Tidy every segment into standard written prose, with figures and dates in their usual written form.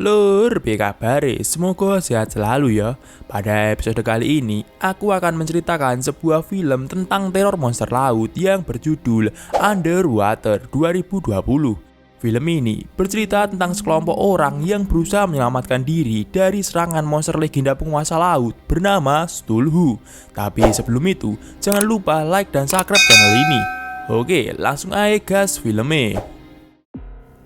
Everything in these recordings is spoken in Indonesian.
Lur, piye kabare? Semoga sehat selalu ya. Pada episode kali ini, aku akan menceritakan sebuah film tentang teror monster laut yang berjudul Underwater 2020. Film ini bercerita tentang sekelompok orang yang berusaha menyelamatkan diri dari serangan monster legenda penguasa laut bernama Cthulhu. Tapi sebelum itu, jangan lupa like dan subscribe channel ini. Oke, langsung aja gas filmnya.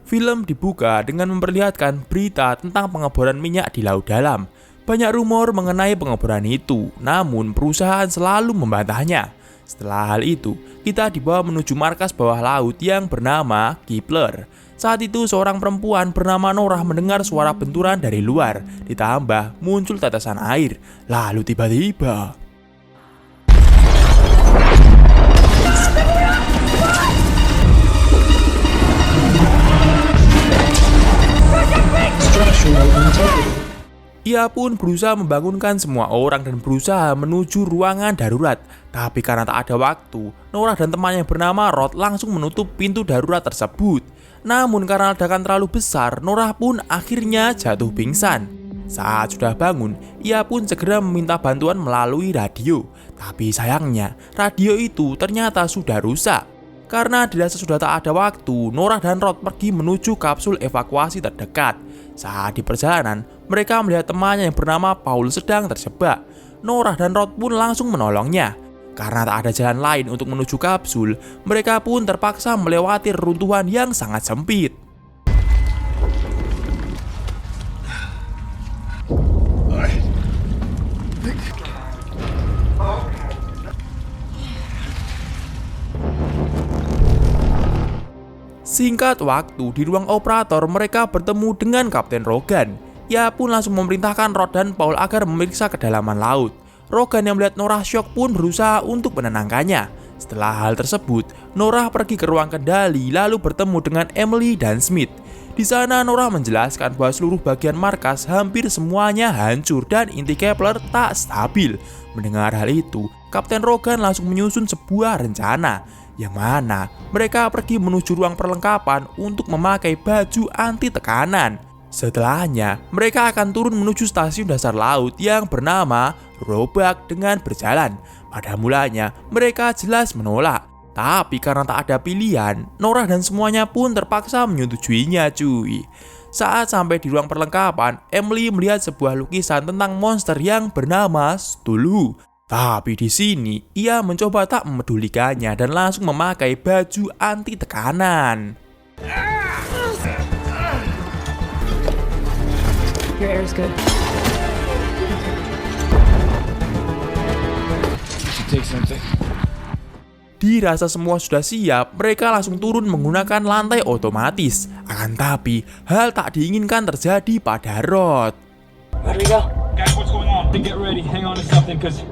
Film dibuka dengan memperlihatkan berita tentang pengeboran minyak di laut dalam. Banyak rumor mengenai pengeboran itu, namun perusahaan selalu membantahnya. Setelah hal itu, kita dibawa menuju markas bawah laut yang bernama Kepler. Saat itu seorang perempuan bernama Norah mendengar suara benturan dari luar, ditambah muncul tetesan air. Lalu tiba-tiba ia pun berusaha membangunkan semua orang dan berusaha menuju ruangan darurat. Tapi karena tak ada waktu, Norah dan temannya bernama Rod langsung menutup pintu darurat tersebut. Namun karena ledakan terlalu besar, Norah pun akhirnya jatuh pingsan. Saat sudah bangun, ia pun segera meminta bantuan melalui radio. Tapi sayangnya, radio itu ternyata sudah rusak. Karena dirasa sudah tak ada waktu, Norah dan Rod pergi menuju kapsul evakuasi terdekat. Saat di perjalanan, mereka melihat temannya yang bernama Paul sedang terjebak. Norah dan Rod pun langsung menolongnya. Karena tak ada jalan lain untuk menuju kapsul, mereka pun terpaksa melewati reruntuhan yang sangat sempit. Singkat waktu, di ruang operator mereka bertemu dengan Kapten Rogan. Ia pun langsung memerintahkan Rod dan Paul agar memeriksa kedalaman laut. Rogan yang melihat Norah syok pun berusaha untuk menenangkannya. Setelah hal tersebut, Norah pergi ke ruang kendali lalu bertemu dengan Emily dan Smith. Di sana Norah menjelaskan bahwa seluruh bagian markas hampir semuanya hancur dan inti Kepler tak stabil. Mendengar hal itu, Kapten Rogan langsung menyusun sebuah rencana, yang mana mereka pergi menuju ruang perlengkapan untuk memakai baju anti tekanan. Setelahnya, mereka akan turun menuju stasiun dasar laut yang bernama Roebuck dengan berjalan. Pada mulanya, mereka jelas menolak. Tapi karena tak ada pilihan, Norah dan semuanya pun terpaksa menyetujuinya cuy. Saat sampai di ruang perlengkapan, Emily melihat sebuah lukisan tentang monster yang bernama Cthulhu. Tapi di sini, ia mencoba tak memedulikannya dan langsung memakai baju anti tekanan. Your air is good. Take something. Dirasa semua sudah siap, mereka langsung turun menggunakan lantai otomatis. Akan tapi, hal tak diinginkan terjadi pada Rod. Where do we go? Guys, what's going on? Get ready. Hang on to something, cause...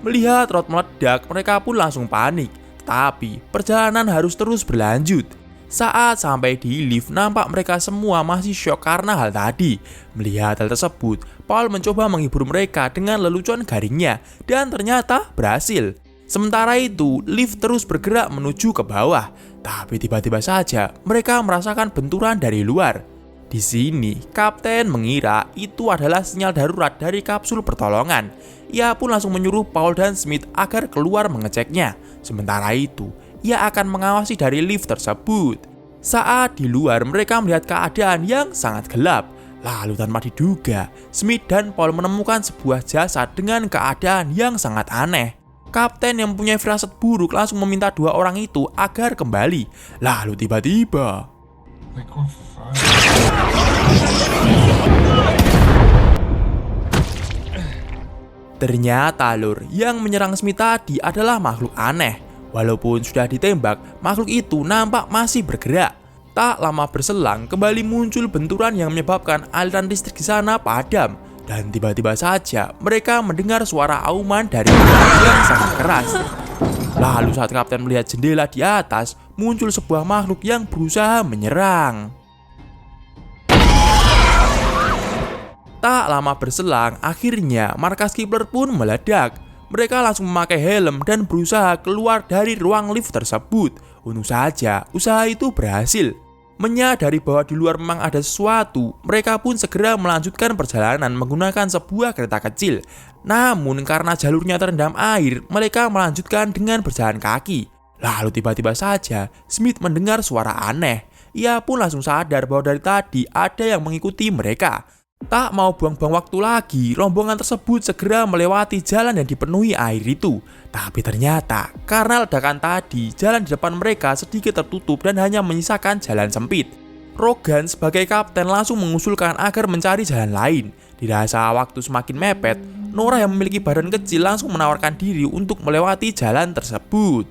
Melihat Rod meledak, mereka pun langsung panik. Tapi, perjalanan harus terus berlanjut. Saat sampai di lift, nampak mereka semua masih syok karena hal tadi. Melihat hal tersebut, Paul mencoba menghibur mereka dengan lelucon garingnya, dan ternyata berhasil. Sementara itu, lift terus bergerak menuju ke bawah. Tapi tiba-tiba saja, mereka merasakan benturan dari luar. Di sini, Kapten mengira itu adalah sinyal darurat dari kapsul pertolongan. Ia pun langsung menyuruh Paul dan Smith agar keluar mengeceknya. Sementara itu, ia akan mengawasi dari lift tersebut. Saat di luar, mereka melihat keadaan yang sangat gelap. Lalu tanpa diduga, Smith dan Paul menemukan sebuah jasad dengan keadaan yang sangat aneh. Kapten yang mempunyai firasat buruk langsung meminta dua orang itu agar kembali. Lalu tiba-tiba ternyata lur, yang menyerang Smith tadi adalah makhluk aneh. Walaupun sudah ditembak, makhluk itu nampak masih bergerak. Tak lama berselang, kembali muncul benturan yang menyebabkan aliran listrik di sana padam. Dan tiba-tiba saja, mereka mendengar suara auman dari udara yang sangat keras. Lalu saat Kapten melihat jendela di atas, muncul sebuah makhluk yang berusaha menyerang. Tak lama berselang, akhirnya markas Kepler pun meledak. Mereka langsung memakai helm dan berusaha keluar dari ruang lift tersebut. Untung saja usaha itu berhasil. Menyadari bahwa di luar memang ada sesuatu, mereka pun segera melanjutkan perjalanan menggunakan sebuah kereta kecil. Namun karena jalurnya terendam air, mereka melanjutkan dengan berjalan kaki. Lalu tiba-tiba saja Smith mendengar suara aneh. Ia pun langsung sadar bahwa dari tadi ada yang mengikuti mereka. Tak mau buang-buang waktu lagi, rombongan tersebut segera melewati jalan yang dipenuhi air itu. Tapi ternyata, karena ledakan tadi, jalan di depan mereka sedikit tertutup dan hanya menyisakan jalan sempit. Rogan sebagai kapten langsung mengusulkan agar mencari jalan lain. Dirasa waktu semakin mepet, Nora yang memiliki badan kecil langsung menawarkan diri untuk melewati jalan tersebut.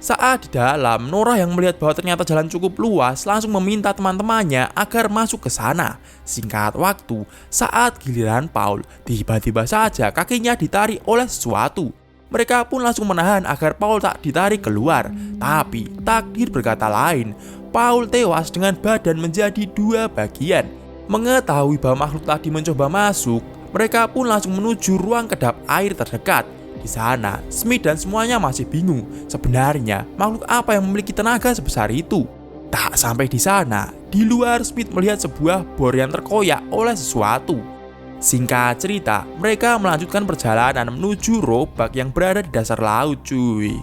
Saat di dalam, Nora yang melihat bahwa ternyata jalan cukup luas langsung meminta teman-temannya agar masuk ke sana. Singkat waktu, saat giliran Paul, tiba-tiba saja kakinya ditarik oleh sesuatu. Mereka pun langsung menahan agar Paul tak ditarik keluar. Tapi takdir berkata lain, Paul tewas dengan badan menjadi dua bagian. Mengetahui bahwa makhluk tadi mencoba masuk, mereka pun langsung menuju ruang kedap air terdekat. Di sana, Smith dan semuanya masih bingung. Sebenarnya, makhluk apa yang memiliki tenaga sebesar itu? Tak sampai di sana, di luar Smith melihat sebuah bor yang terkoyak oleh sesuatu. Singkat cerita, mereka melanjutkan perjalanan menuju robak yang berada di dasar laut, cuy.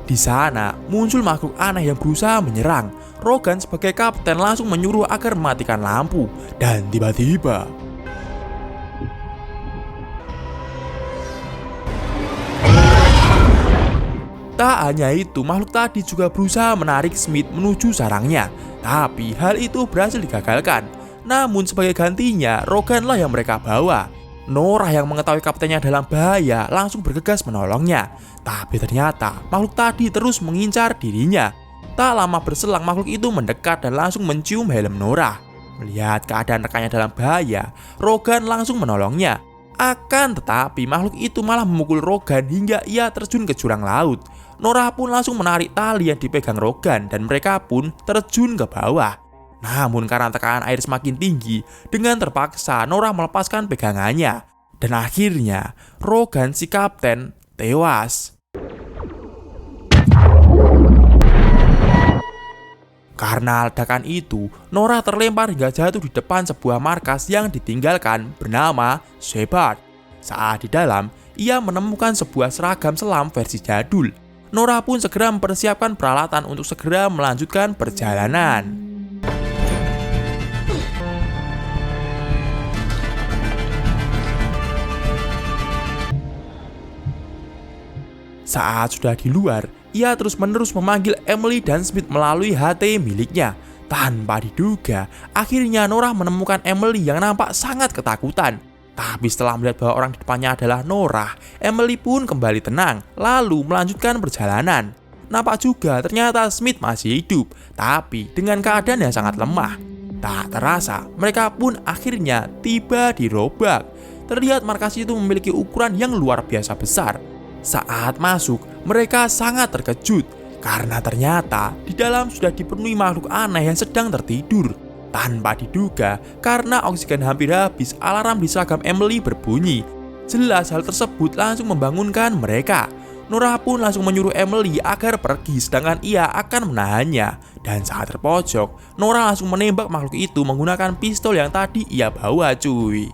Di sana, muncul makhluk aneh yang berusaha menyerang. Rogan sebagai kapten langsung menyuruh agar mematikan lampu. Dan tiba-tiba, tak hanya itu, makhluk tadi juga berusaha menarik Smith menuju sarangnya. Tapi hal itu berhasil digagalkan. Namun sebagai gantinya, Roganlah yang mereka bawa. Nora yang mengetahui kaptennya dalam bahaya langsung bergegas menolongnya. Tapi ternyata makhluk tadi terus mengincar dirinya. Tak lama berselang, makhluk itu mendekat dan langsung mencium helm Nora. Melihat keadaan rekannya dalam bahaya, Rogan langsung menolongnya. Akan tetapi makhluk itu malah memukul Rogan hingga ia terjun ke jurang laut. Nora pun langsung menarik tali yang dipegang Rogan dan mereka pun terjun ke bawah. Namun karena tekanan air semakin tinggi, dengan terpaksa Nora melepaskan pegangannya. Dan akhirnya Rogan si kapten tewas. Karena ledakan itu, Nora terlempar hingga jatuh di depan sebuah markas yang ditinggalkan bernama Shepard. Saat di dalam, ia menemukan sebuah seragam selam versi jadul. Nora pun segera mempersiapkan peralatan untuk segera melanjutkan perjalanan. Saat sudah di luar, ia terus-menerus memanggil Emily dan Smith melalui HT miliknya. Tanpa diduga, akhirnya Nora menemukan Emily yang nampak sangat ketakutan. Tapi setelah melihat bahwa orang di depannya adalah Nora, Emily pun kembali tenang, lalu melanjutkan perjalanan. Nampak juga ternyata Smith masih hidup, tapi dengan keadaan yang sangat lemah. Tak terasa, mereka pun akhirnya tiba di robak. Terlihat markas itu memiliki ukuran yang luar biasa besar. Saat masuk, mereka sangat terkejut karena ternyata di dalam sudah dipenuhi makhluk aneh yang sedang tertidur. Tanpa diduga, karena oksigen hampir habis, alarm di seragam Emily berbunyi. Jelas hal tersebut langsung membangunkan mereka. Nora pun langsung menyuruh Emily agar pergi, sedangkan ia akan menahannya. Dan saat terpojok, Nora langsung menembak makhluk itu menggunakan pistol yang tadi ia bawa, cuy.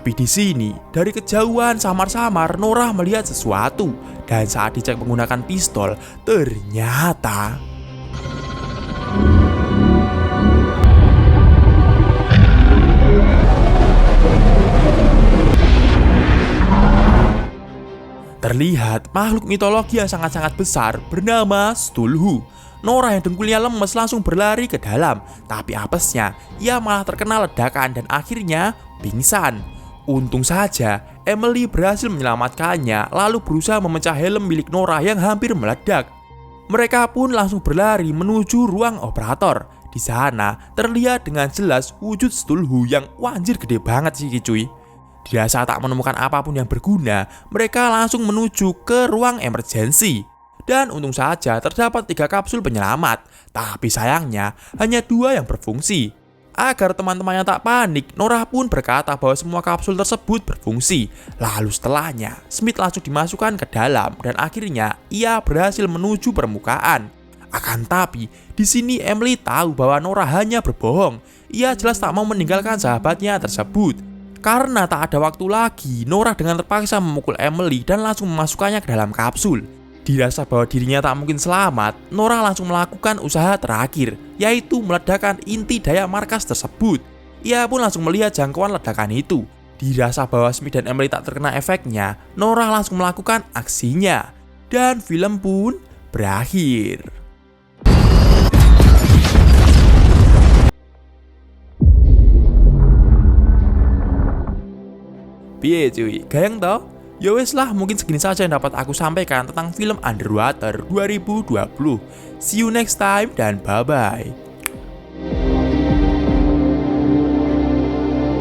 Tapi di sini, dari kejauhan samar-samar Nora melihat sesuatu. Dan saat dicek menggunakan pistol, ternyata terlihat makhluk mitologi yang sangat-sangat besar bernama Stulhu. Nora yang dengkulnya lemes langsung berlari ke dalam, tapi apesnya ia malah terkena ledakan dan akhirnya pingsan. Untung saja Emily berhasil menyelamatkannya, lalu berusaha memecah helm milik Nora yang hampir meledak. Mereka pun langsung berlari menuju ruang operator. Di sana terlihat dengan jelas wujud Stulhu yang wanjir gede banget sih cuy. Dirasa tak menemukan apapun yang berguna, mereka langsung menuju ke ruang emergency. Dan untung saja terdapat 3 kapsul penyelamat, tapi sayangnya hanya 2 yang berfungsi. Agar teman-temannya tak panik, Norah pun berkata bahwa semua kapsul tersebut berfungsi. Lalu setelahnya, Smith langsung dimasukkan ke dalam dan akhirnya ia berhasil menuju permukaan. Akan tapi, di sini Emily tahu bahwa Norah hanya berbohong. Ia jelas tak mau meninggalkan sahabatnya tersebut. Karena tak ada waktu lagi, Norah dengan terpaksa memukul Emily dan langsung memasukkannya ke dalam kapsul. Dirasa bahwa dirinya tak mungkin selamat, Norah langsung melakukan usaha terakhir, yaitu meledakkan inti daya markas tersebut. Ia pun langsung melihat jangkauan ledakan itu. Dirasa bahwa Smith dan Emily tak terkena efeknya, Norah langsung melakukan aksinya. Dan film pun berakhir. Piye cuy, gayeng toh? Ya wes lah, mungkin segini saja yang dapat aku sampaikan tentang film Underwater 2020. See you next time dan bye-bye.